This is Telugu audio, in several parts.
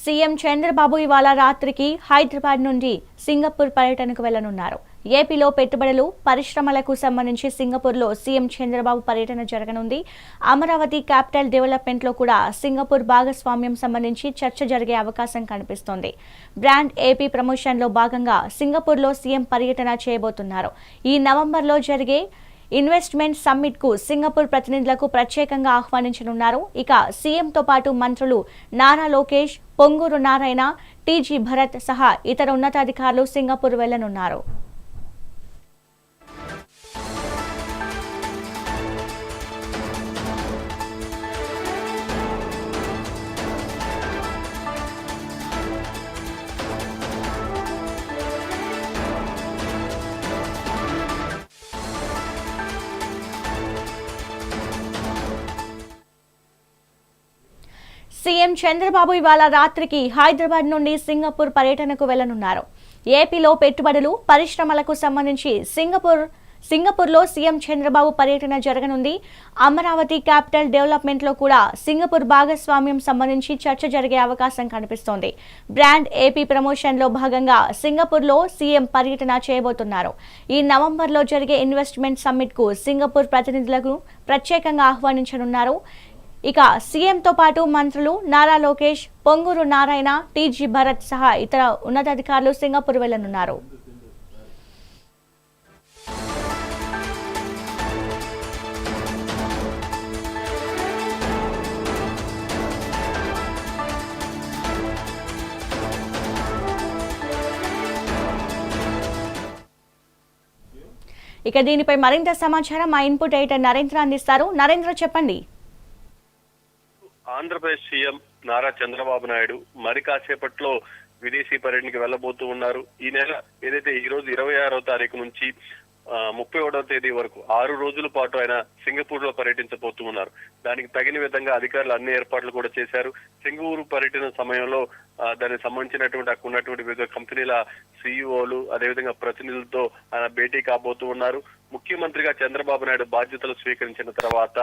సీఎం చంద్రబాబు ఇవాళ రాత్రికి హైదరాబాద్ నుండి సింగపూర్ పర్యటనకు వెళ్లనున్నారు. ఏపీలో పెట్టుబడులు, పరిశ్రమలకు సంబంధించి సింగపూర్లో సీఎం చంద్రబాబు పర్యటన జరగనుంది. అమరావతి క్యాపిటల్ డెవలప్మెంట్లో కూడా సింగపూర్ భాగస్వామ్యం సంబంధించి చర్చ జరిగే అవకాశం కనిపిస్తోంది. బ్రాండ్ ఏపీ ప్రమోషన్లో భాగంగా సింగపూర్లో సీఎం పర్యటన చేయబోతున్నారు. ఈ నవంబర్లో జరిగే ఇన్వెస్ట్మెంట్ సమ్మిట్ కు సింగపూర్ ప్రతినిధులకు ప్రత్యేకంగా ఆహ్వానించనున్నారు. ఇక సీఎంతో పాటు మంత్రులు నారా లోకేష్, పొంగూరు నారాయణ, టీజీ భరత్ సహా ఇతర ఉన్నతాధికారులు సింగపూర్ వెళ్లనున్నారు. సీఎం చంద్రబాబు ఇవాళ రాత్రికి హైదరాబాద్ నుండి సింగపూర్ పర్యటనకు వెళ్లనున్నారు. ఏపీలో పెట్టుబడులు, పరిశ్రమలకు సంబంధించి సింగపూర్లో సీఎం చంద్రబాబు పర్యటన జరగనుంది. అమరావతి క్యాపిటల్ డెవలప్మెంట్లో కూడా సింగపూర్ భాగస్వామ్యం సంబంధించి చర్చ జరిగే అవకాశం కనిపిస్తోంది. బ్రాండ్ ఏపీ ప్రమోషన్లో భాగంగా సింగపూర్లో సీఎం పర్యటన చేయబోతున్నారు. ఈ నవంబర్లో జరిగే ఇన్వెస్ట్మెంట్ సమ్మిట్ కు సింగపూర్ ప్రతినిధులకు ప్రత్యేకంగా ఆహ్వానించనున్నారు. ఇక సీఎంతో పాటు మంత్రులు నారా లోకేష్, పొంగూరు నారాయణ, టీజీ భరత్ సహా ఇతర ఉన్నతాధికారులు సింగపూర్ వెళ్లనున్నారు. ఇక దీనిపై మరింత సమాచారం మా ఇన్పుట్ ఎడిటర్ నరేంద్ర అందిస్తారు. నరేంద్ర, చెప్పండి. ఆంధ్రప్రదేశ్ సీఎం నారా చంద్రబాబు నాయుడు మరి కాసేపట్లో విదేశీ పర్యటనకి వెళ్లబోతూ ఉన్నారు. ఈ నెల ఏదైతే ఈ రోజు 26వ తారీఖు నుంచి 31వ తేదీ వరకు 6 రోజుల పాటు ఆయన సింగపూర్ లో పర్యటించబోతూ ఉన్నారు. దానికి తగిన విధంగా అధికారులు అన్ని ఏర్పాట్లు కూడా చేశారు. సింగపూర్ పర్యటన సమయంలో దానికి సంబంధించినటువంటి అక్కడ ఉన్నటువంటి వివిధ కంపెనీల సీఈఓలు, అదేవిధంగా ప్రతినిధులతో ఆయన భేటీ కాబోతూ ఉన్నారు. ముఖ్యమంత్రిగా చంద్రబాబు నాయుడు బాధ్యతలు స్వీకరించిన తర్వాత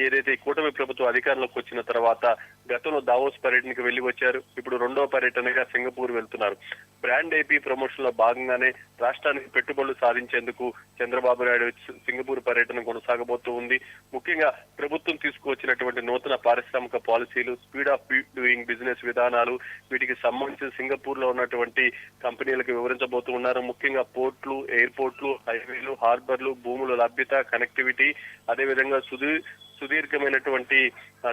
ఏదైతే కూటమి ప్రభుత్వం అధికారంలోకి వచ్చిన తర్వాత గతంలో దావోస్ పర్యటనకు వెళ్లి వచ్చారు. ఇప్పుడు 2వ పర్యటనగా సింగపూర్ వెళ్తున్నారు. బ్రాండ్ ఏపీ ప్రమోషన్ లో భాగంగానే రాష్ట్రానికి పెట్టుబడులు సాధించేందుకు చంద్రబాబు నాయుడు సింగపూర్ పర్యటన కొనసాగబోతూ ఉంది. ముఖ్యంగా ప్రభుత్వం తీసుకువచ్చినటువంటి నూతన పారిశ్రామిక పాలసీలు, స్పీడ్ ఆఫ్ డూయింగ్ బిజినెస్ విధానాలు, వీటికి సంబంధించి సింగపూర్ లో ఉన్నటువంటి కంపెనీలకు వివరించబోతూ ఉన్నారు. ముఖ్యంగా పోర్ట్లు, ఎయిర్పోర్ట్లు, హైవేలు, హార్బర్లు, భూముల లభ్యత, కనెక్టివిటీ, అదేవిధంగా సుదీర్ఘమైనటువంటి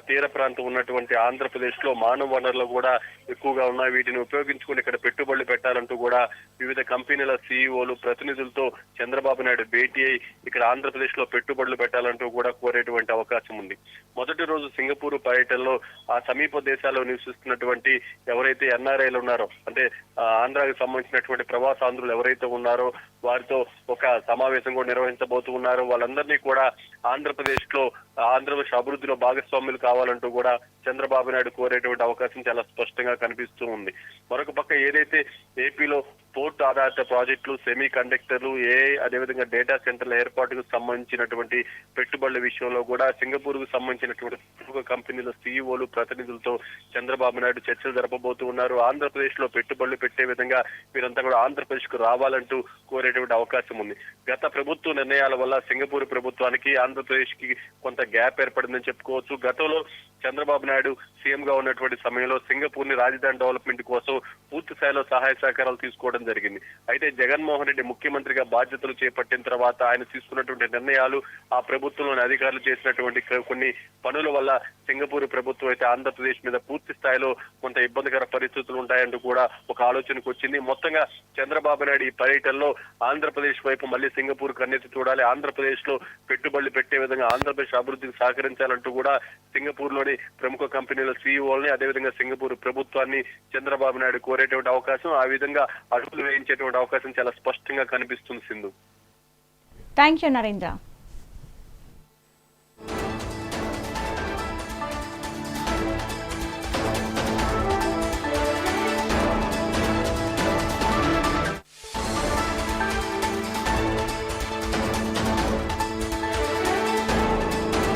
తీర ప్రాంతం ఉన్నటువంటి ఆంధ్రప్రదేశ్ లో మానవ వనరులు కూడా ఎక్కువగా ఉన్నాయి. వీటిని ఉపయోగించుకుని ఇక్కడ పెట్టుబడులు పెట్టాలంటూ కూడా వివిధ కంపెనీల సీఈఓలు, ప్రతినిధులతో చంద్రబాబు నాయుడు భేటీ అయి ఇక్కడ ఆంధ్రప్రదేశ్ లో పెట్టుబడులు పెట్టాలంటూ కూడా కోరేటువంటి అవకాశం ఉంది. మొదటి రోజు సింగపూర్ పర్యటనలో ఆ సమీప దేశాల్లో నివసిస్తున్నటువంటి ఎవరైతే ఎన్ఆర్ఐలు ఉన్నారో, అంటే ఆంధ్రాకి సంబంధించినటువంటి ప్రవాసాంధ్రులు ఎవరైతే ఉన్నారో వారితో ఒక సమావేశం కూడా నిర్వహించబోతూ ఉన్నారు. వాళ్ళందరినీ కూడా ఆంధ్రప్రదేశ్ అభివృద్ధిలో భాగస్వాములు కావాలంటూ కూడా చంద్రబాబు నాయుడు కోరేటువంటి అవకాశం చాలా స్పష్టంగా కనిపిస్తూ ఉంది. మరొక పక్క ఏదైతే ఏపీలో పోర్ట్ ఆధారిత ప్రాజెక్టులు, సెమీ కండక్టర్లు, అదేవిధంగా డేటా సెంటర్ల ఏర్పాటుకు సంబంధించినటువంటి పెట్టుబడుల విషయంలో కూడా సింగపూర్ కు సంబంధించినటువంటి ప్రముఖ కంపెనీల సీఈఓలు, ప్రతినిధులతో చంద్రబాబు నాయుడు చర్చలు జరపబోతూ ఉన్నారు. ఆంధ్రప్రదేశ్ లో పెట్టుబడులు పెట్టే విధంగా వీరంతా కూడా ఆంధ్రప్రదేశ్ కు రావాలంటూ కోరేటువంటి అవకాశం ఉంది. గత ప్రభుత్వ నిర్ణయాల వల్ల సింగపూర్ ప్రభుత్వానికి ఆంధ్రప్రదేశ్ కి కొంత గ్యాప్ ఏర్పడిందని చెప్పుకోవచ్చు. గతంలో చంద్రబాబు నాయుడు సీఎం గా ఉన్నటువంటి సమయంలో సింగపూర్ ని రాజధాని డెవలప్మెంట్ కోసం పూర్తి స్థాయిలో సహాయ సహకారాలు తీసుకోవడం జరిగింది. అయితే జగన్మోహన్ రెడ్డి ముఖ్యమంత్రిగా బాధ్యతలు చేపట్టిన తర్వాత ఆయన తీసుకున్నటువంటి నిర్ణయాలు, ఆ ప్రభుత్వంలోని అధికారులు చేసినటువంటి కొన్ని పనుల వల్ల సింగపూర్ ప్రభుత్వం అయితే ఆంధ్రప్రదేశ్ మీద పూర్తి స్థాయిలో కొంత ఇబ్బందికర పరిస్థితులు ఉంటాయంటూ కూడా ఒక ఆలోచనకు వచ్చింది. మొత్తంగా చంద్రబాబు నాయుడు ఈ పర్యటనలో ఆంధ్రప్రదేశ్ వైపు మళ్ళీ సింగపూర్ కన్నెత్తి చూడాలి, ఆంధ్రప్రదేశ్ లో పెట్టుబడులు పెట్టే విధంగా ఆంధ్రప్రదేశ్ అభివృద్ధికి సహకరించాలంటూ కూడా సింగపూర్ లోని ప్రముఖ కంపెనీల సీఈఓల్ని, అదేవిధంగా సింగపూర్ ప్రభుత్వాన్ని చంద్రబాబు నాయుడు కోరేటువంటి అవకాశం, ఆ విధంగా అడుగులు వేయించేటువంటి అవకాశం చాలా స్పష్టంగా కనిపిస్తుంది. సింధు. Thank you Narendra.